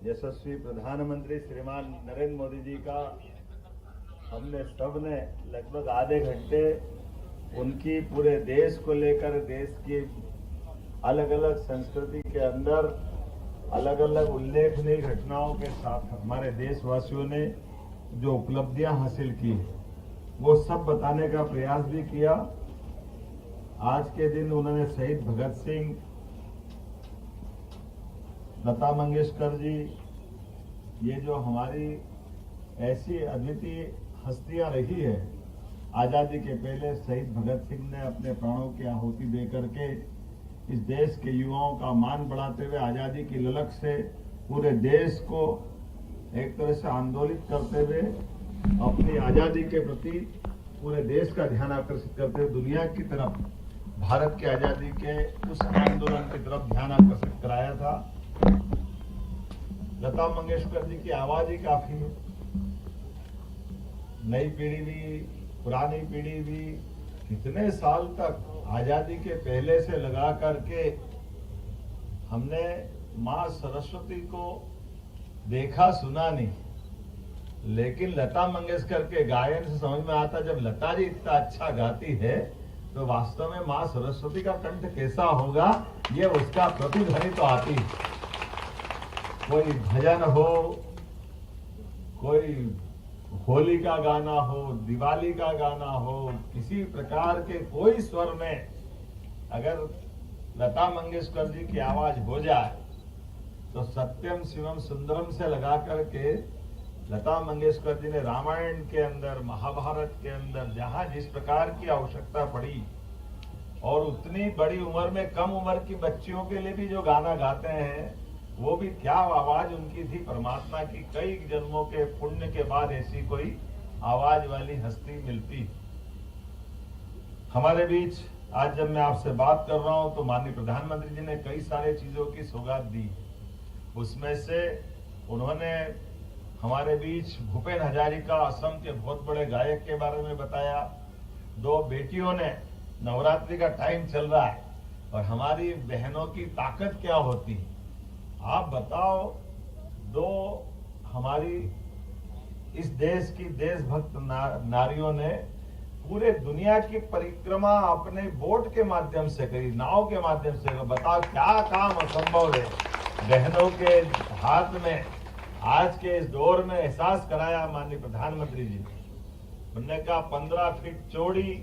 यशस्वी प्रधानमंत्री श्रीमान नरेंद्र मोदी जी का हमने सबने लगभग आधे घंटे उनकी पूरे देश को लेकर, देश की अलग अलग संस्कृति के अंदर अलग अलग उल्लेखनीय घटनाओं के साथ हमारे देशवासियों ने जो उपलब्धियां हासिल की वो सब बताने का प्रयास भी किया। आज के दिन उन्होंने शहीद भगत सिंह, लता मंगेशकर जी, ये जो हमारी ऐसी अद्वितीय हस्तियां रही है, आजादी के पहले शहीद भगत सिंह ने अपने प्राणों की आहुति दे करके इस देश के युवाओं का मान बढ़ाते हुए आजादी की ललक से पूरे देश को एक तरह से आंदोलित करते हुए अपनी आजादी के प्रति पूरे देश का ध्यान आकर्षित करते हुए दुनिया की तरफ भारत की आजादी के उस आंदोलन की तरफ ध्यान आकर्षित कराया था। लता मंगेशकर जी की आवाज ही काफी है। नई पीढ़ी भी, पुरानी पीढ़ी भी कितने साल तक आजादी के पहले से लगा करके हमने मां सरस्वती को देखा सुना नहीं, लेकिन लता मंगेशकर के गायन से समझ में आता जब लता जी इतना अच्छा गाती है तो वास्तव में मां सरस्वती का कंठ कैसा होगा, ये उसका प्रतिध्वनि तो आती है। कोई भजन हो, कोई होली का गाना हो, दिवाली का गाना हो, किसी प्रकार के कोई स्वर में अगर लता मंगेशकर जी की आवाज हो जाए तो सत्यम शिवम सुंदरम से लगा करके लता मंगेशकर जी ने रामायण के अंदर, महाभारत के अंदर जहां जिस प्रकार की आवश्यकता पड़ी और उतनी बड़ी उम्र में कम उम्र की बच्चियों के लिए भी जो गाना गाते हैं, वो भी क्या आवाज उनकी थी। परमात्मा की कई जन्मों के पुण्य के बाद ऐसी कोई आवाज वाली हस्ती मिलती। हमारे बीच आज जब मैं आपसे बात कर रहा हूं तो माननीय प्रधानमंत्री जी ने कई सारे चीजों की सौगात दी। उसमें से उन्होंने हमारे बीच भूपेन हजारिका, असम के बहुत बड़े गायक के बारे में बताया। 2 बेटियों ने, नवरात्रि का टाइम चल रहा है और हमारी बहनों की ताकत क्या होती है, आप बताओ। 2 हमारी इस देश की देशभक्त नारियों ने पूरे दुनिया की परिक्रमा अपने बोट के माध्यम से करी, नाव के माध्यम से। बताओ क्या काम असंभव है। बहनों के हाथ में आज के इस दौर में एहसास कराया माननीय प्रधानमंत्री जी ने। उन्होंने कहा 15 फीट चौड़ी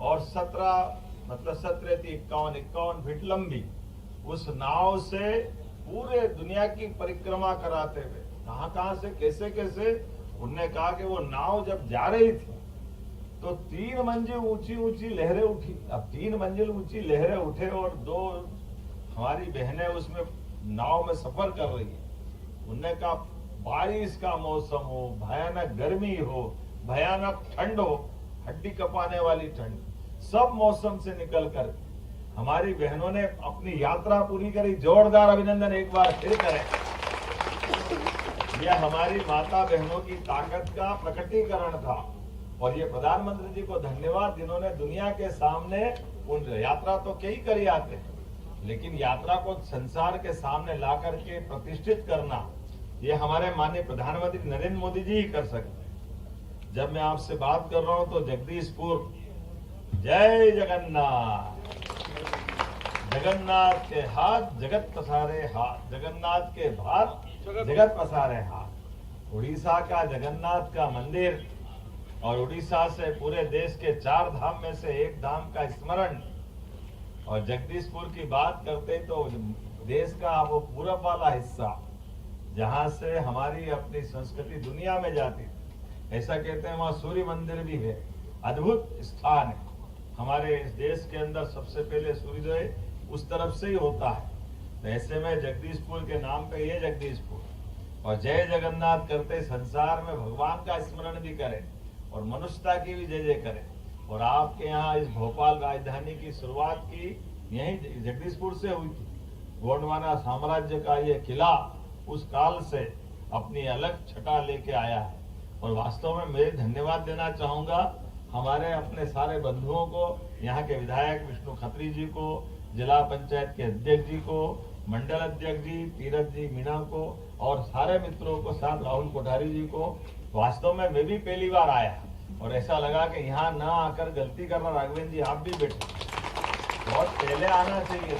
और 17 थी 51 फीट लंबी उस नाव से पूरे दुनिया की परिक्रमा कराते हुए कहां से कैसे कैसे। उन्होंने कहा कि वो नाव जब जा रही थी तो 3 मंजिल ऊंची लहरें उठी। अब 3 मंजिल ऊंची लहरें उठे और 2 हमारी बहनें उसमें नाव में सफर कर रही है। उन्होंने कहा बारिश का मौसम हो, भयानक गर्मी हो, भयानक ठंड हो, हड्डी कपाने वाली ठंड, सब मौसम से निकल कर हमारी बहनों ने अपनी यात्रा पूरी करी। जोरदार अभिनंदन एक बार फिर करें। यह हमारी माता बहनों की ताकत का प्रकटीकरण था और ये प्रधानमंत्री जी को धन्यवाद जिन्होंने दुनिया के सामने उन यात्रा तो कई करी आते हैं, लेकिन यात्रा को संसार के सामने ला करके प्रतिष्ठित करना ये हमारे माननीय प्रधानमंत्री नरेंद्र मोदी जी ही कर सकते हैं। जब मैं आपसे बात कर रहा हूं तो जगदीशपुर, जय जगन्नाथ। जगन्नाथ के हाथ जगत पसारे हाथ, जगन्नाथ के हाथ जगत पसारे हाथ। उड़ीसा का जगन्नाथ का मंदिर और उड़ीसा से पूरे देश के 4 धाम में से एक धाम का स्मरण। और जगदीशपुर की बात करते तो देश का वो पूरब वाला हिस्सा जहां से हमारी अपनी संस्कृति दुनिया में जाती, ऐसा कहते हैं वहां सूर्य मंदिर भी है। अद्भुत स्थान है। हमारे इस देश के अंदर सबसे पहले सूर्योदय उस तरफ से ही होता है। तो ऐसे में जगदीशपुर के नाम पे ये जगदीशपुर और जय जगन्नाथ करते संसार में भगवान का स्मरण भी करें और मनुष्यता की भी जय जय करें। और आपके यहाँ इस भोपाल राजधानी की शुरुआत की यही जगदीशपुर से हुई थी। गोंडवाना साम्राज्य का ये किला उस काल से अपनी अलग छटा लेके आया है। और वास्तव में मैं धन्यवाद देना चाहूंगा हमारे अपने सारे बंधुओं को, यहाँ के विधायक विष्णु खत्री जी को, जिला पंचायत के अध्यक्ष जी को मंडल अध्यक्ष जी, तीरथ जी, मीणा को और सारे मित्रों को, साथ राहुल कोठारी जी को। वास्तव में मैं भी पहली बार आया और ऐसा लगा कि यहाँ ना आकर गलती करना। राघवेंद्र जी आप भी बैठे, बहुत पहले आना चाहिए,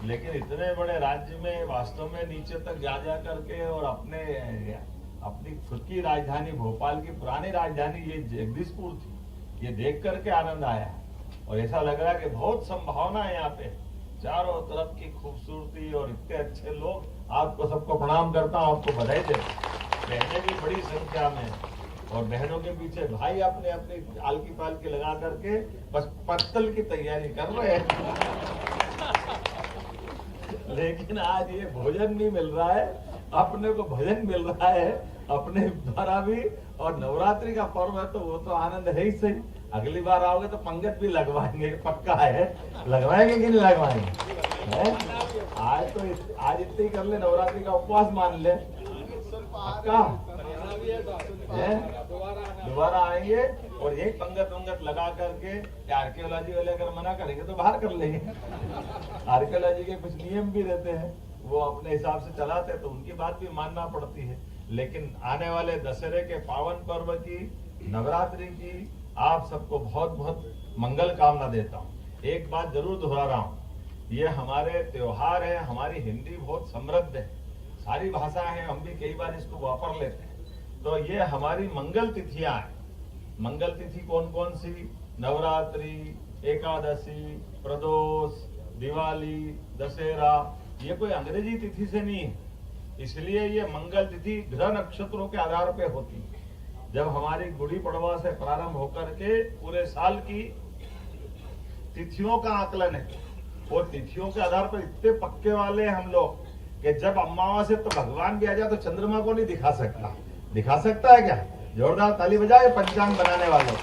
लेकिन इतने बड़े राज्य में वास्तव में नीचे तक जा करके और अपनी खुद की राजधानी भोपाल की पुरानी राजधानी ये जगदीशपुर थी, ये देख करके आनंद आया। और ऐसा लग रहा है कि बहुत संभावना है यहाँ पे, चारों तरफ की खूबसूरती और इतने अच्छे लोग। आपको सबको प्रणाम करता हूँ, आपको बधाई देता हूँ। बहनें भी बड़ी संख्या में और बहनों के पीछे भाई अपने अपनी आलकी पालकी लगा करके बस पत्तल की तैयारी कर रहे हैं। लेकिन आज ये भोजन नहीं मिल रहा है, अपने को भजन मिल रहा है अपने द्वारा भी। और नवरात्रि का पर्व है तो वो तो आनंद है ही सही। अगली बार आओगे तो पंगत भी लगवाएंगे, पक्का है। लगवाएंगे कि नहीं लगवाएंगे? आज इतने ही कर ले, नवरात्रि का उपवास मान ले, पक्का है। दोबारा आएंगे और एक पंगत लगा करके। आर्कियोलॉजी वाले अगर मना करेंगे तो बाहर कर लेंगे। आर्कियोलॉजी के कुछ नियम भी रहते हैं, वो अपने हिसाब से चलाते हैं, तो उनकी बात भी मानना पड़ती है। लेकिन आने वाले दशहरे के पावन पर्व की, नवरात्रि की आप सबको बहुत बहुत मंगल कामना देता हूँ। एक बात जरूर दोहरा रहा हूँ, ये हमारे त्योहार है, हमारी हिंदी बहुत समृद्ध है, सारी भाषा है, हम भी कई बार इसको वापर लेते हैं। तो ये हमारी मंगल तिथियां हैं। मंगल तिथि कौन कौन सी? नवरात्रि, एकादशी, प्रदोष, दिवाली, दशहरा। ये कोई अंग्रेजी तिथि से नहीं है, इसलिए ये मंगल तिथि ग्रह नक्षत्रों के आधार पे होती है। जब हमारी गुड़ी पड़वा से प्रारंभ होकर के पूरे साल की तिथियों का आकलन है, वो तिथियों के आधार पर इतने पक्के वाले हैं हम लोग कि जब अमावस्या तो भगवान भी आ जाए तो चंद्रमा को नहीं दिखा सकता। दिखा सकता है क्या? जोरदार ताली बजाए पंचांग बनाने वालों।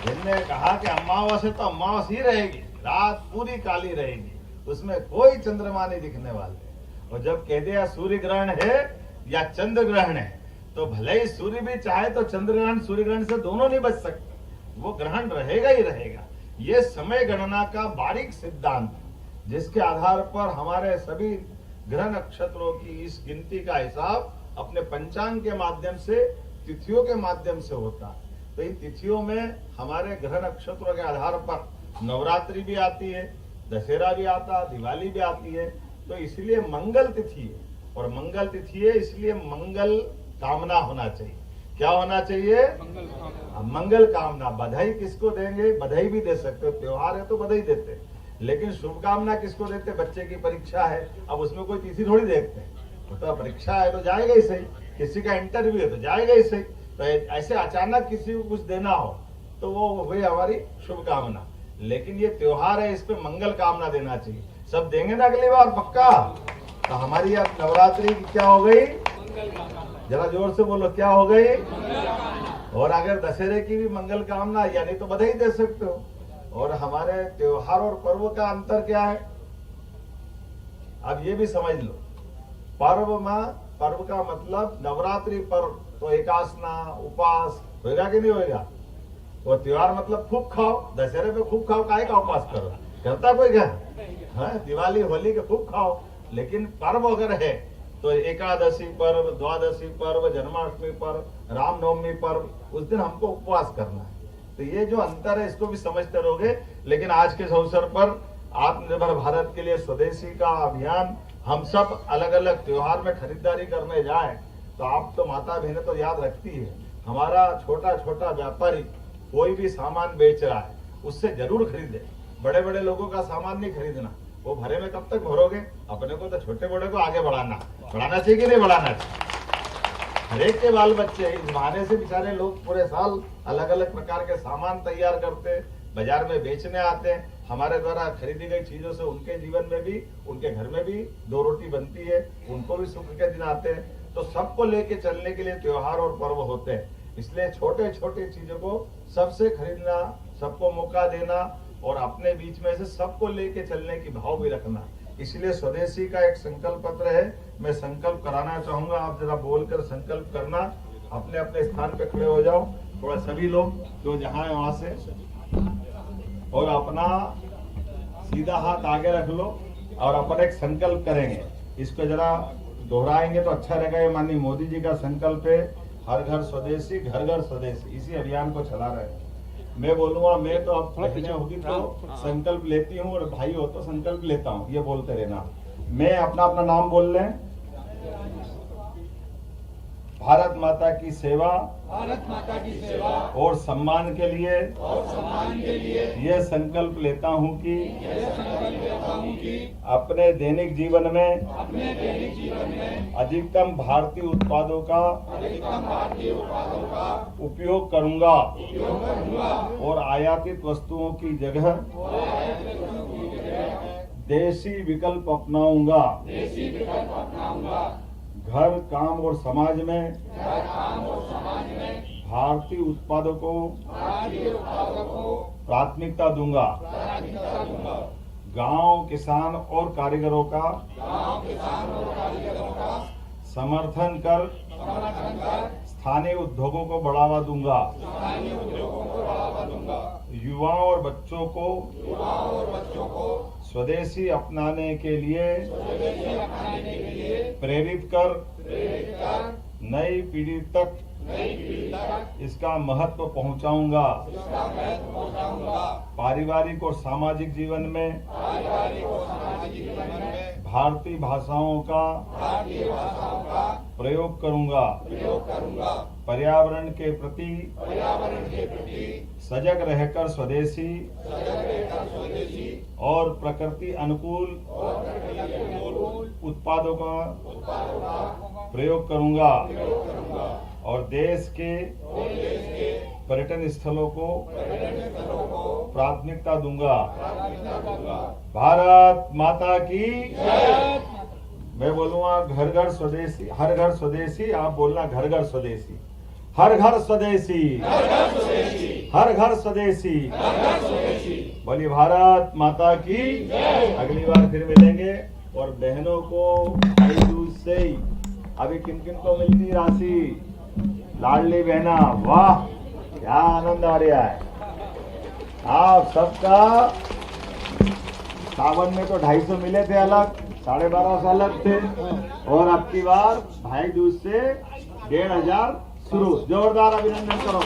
जिनने कहा कि अमावस्या तो अमावस्या ही रहेगी, रात पूरी काली रहेगी, उसमें कोई चंद्रमा नहीं दिखने वाले। और जब कह दिया सूर्य ग्रहण है या चंद्र ग्रहण है, तो भले ही सूर्य भी चाहे तो चंद्र ग्रहण सूर्य ग्रहण से दोनों नहीं बच सकते, वो ग्रहण रहेगा ही रहेगा। ये समय गणना का बारीक सिद्धांत, जिसके आधार पर हमारे सभी ग्रह नक्षत्रों की इस गिनती का हिसाब अपने पंचांग के माध्यम से, तिथियों के माध्यम से होता है। तो इन तिथियों में हमारे ग्रह नक्षत्रों के आधार पर नवरात्रि भी आती है, दशहरा भी आता है, दिवाली भी आती है। तो इसलिए मंगल तिथि है, और मंगल तिथि है इसलिए मंगल कामना होना चाहिए। क्या होना चाहिए? मंगल कामना। बधाई किसको देंगे? बधाई भी दे सकते हो, त्योहार है तो बधाई देते, लेकिन शुभकामना किसको देते? बच्चे की परीक्षा है, अब उसमें कोई तिथि थोड़ी देखते हैं, तो परीक्षा है तो जाएगा ही सही, किसी का इंटरव्यू है तो जाएगा ही सही। तो ऐसे अचानक किसी को कुछ देना हो तो वो हुई हमारी शुभकामना। लेकिन ये त्योहार है, इस पे मंगल कामना देना चाहिए। सब देंगे ना अगली बार, पक्का? तो हमारी अब नवरात्रि की क्या हो गई? जरा जोर से बोलो, क्या हो गई? और अगर दशहरे की भी मंगल कामना, यानी तो बधाई दे सकते हो। और हमारे त्योहार और पर्व का अंतर क्या है, अब ये भी समझ लो। पर्व का मतलब नवरात्रि पर्व तो एकासना उपवास होगा कि नहीं होगा? और त्योहार मतलब खूब खाओ। दशहरे पे खूब खाओ, काहे का उपवास करो? करता कोई क्या? हाँ, दिवाली होली के खूब खाओ। लेकिन पर्व अगर है तो एकादशी पर्व, द्वादशी पर्व, जन्माष्टमी पर्व, रामनवमी पर्व, उस दिन हमको उपवास करना है। तो ये जो अंतर है इसको भी समझते रहोगे। लेकिन आज के अवसर पर आत्मनिर्भर भारत के लिए स्वदेशी का अभियान, हम सब अलग अलग त्योहार में खरीदारी करने जाएं तो आप तो माता बहनें तो याद रखती है, हमारा छोटा छोटा व्यापारी कोई भी सामान बेच रहा है उससे जरूर खरीदे। बड़े बड़े लोगों का सामान नहीं खरीदना, वो भरे में कब तक भरोगे? अपने को तो छोटे बड़े को आगे बढ़ाना चाहिए कि नहीं बढ़ाना चाहिए? हरेक के बाल बच्चे इस बहाने से बेचारे लोग पूरे साल अलग अलग प्रकार के सामान तैयार करते, बाजार में बेचने आते हैं। हमारे द्वारा खरीदी गई चीजों से उनके जीवन में भी, उनके घर में भी दो रोटी बनती है, उनको भी सुख के दिन आते हैं। तो सबको लेके चलने के लिए त्योहार और पर्व होते हैं। इसलिए छोटे छोटे चीजों को सबसे खरीदना, सबको मौका देना और अपने बीच में से सबको लेके चलने की भाव भी रखना। इसलिए स्वदेशी का एक संकल्प पत्र है, मैं संकल्प कराना चाहूंगा। आप जरा बोलकर संकल्प करना, अपने अपने स्थान पे खड़े हो जाओ थोड़ा, सभी लोग जो जहां है वहां से, और अपना सीधा हाथ आगे रख लो और अपन एक संकल्प करेंगे, इसको जरा दोहराएंगे तो अच्छा रहेगा। ये माननीय मोदी जी का संकल्प है, हर घर स्वदेशी घर घर स्वदेशी, इसी अभियान को चला रहे हैं। मैं बोलूंगा, मैं तो अब बहनें होगी तो संकल्प लेती हूँ और भाई हो तो संकल्प लेता हूँ, ये बोलते रहना। मैं अपना अपना नाम बोल लें। भारत माता की सेवा, भारत माता की सेवा और सम्मान के लिए यह संकल्प लेता हूं कि अपने दैनिक जीवन में अधिकतम भारतीय उत्पादों का उपयोग करूंगा और आयातित वस्तुओं की जगह देशी विकल्प अपनाऊंगा। घर, काम और समाज में भारतीय उत्पादों को प्राथमिकता दूंगा। गांव, किसान और कारीगरों का समर्थन कर स्थानीय उद्योगों को बढ़ावा दूंगा। युवाओं और बच्चों को स्वदेशी अपनाने के लिए प्रेरित कर नई पीढ़ी तक इसका महत्व पहुंचाऊंगा। पारिवारिक और सामाजिक जीवन में भारतीय भाषाओं का प्रयोग करूंगा। पर्यावरण के प्रति सजग रहकर स्वदेशी और प्रकृति अनुकूल उत्पादों का प्रयोग करूंगा और देश के पर्यटन स्थलों को प्राथमिकता दूंगा। भारत माता की। मैं बोलूंगा घर घर स्वदेशी, हर घर स्वदेशी। आप बोलना घर घर स्वदेशी, हर घर स्वदेशी, हर घर स्वदेशी। बोलिए भारत माता की। अगली बार फिर मिलेंगे। और बहनों को भाई दूज से ही अभी किन किन को मिलती राशि? लाडली बहना, वाह क्या आनंद आ रहा है। आप सबका सावन में तो 250 मिले थे अलग, 1250 अलग थे, और अब की बार भाई दूज से 1500 शुरू। जोरदार अभिनंदन करो।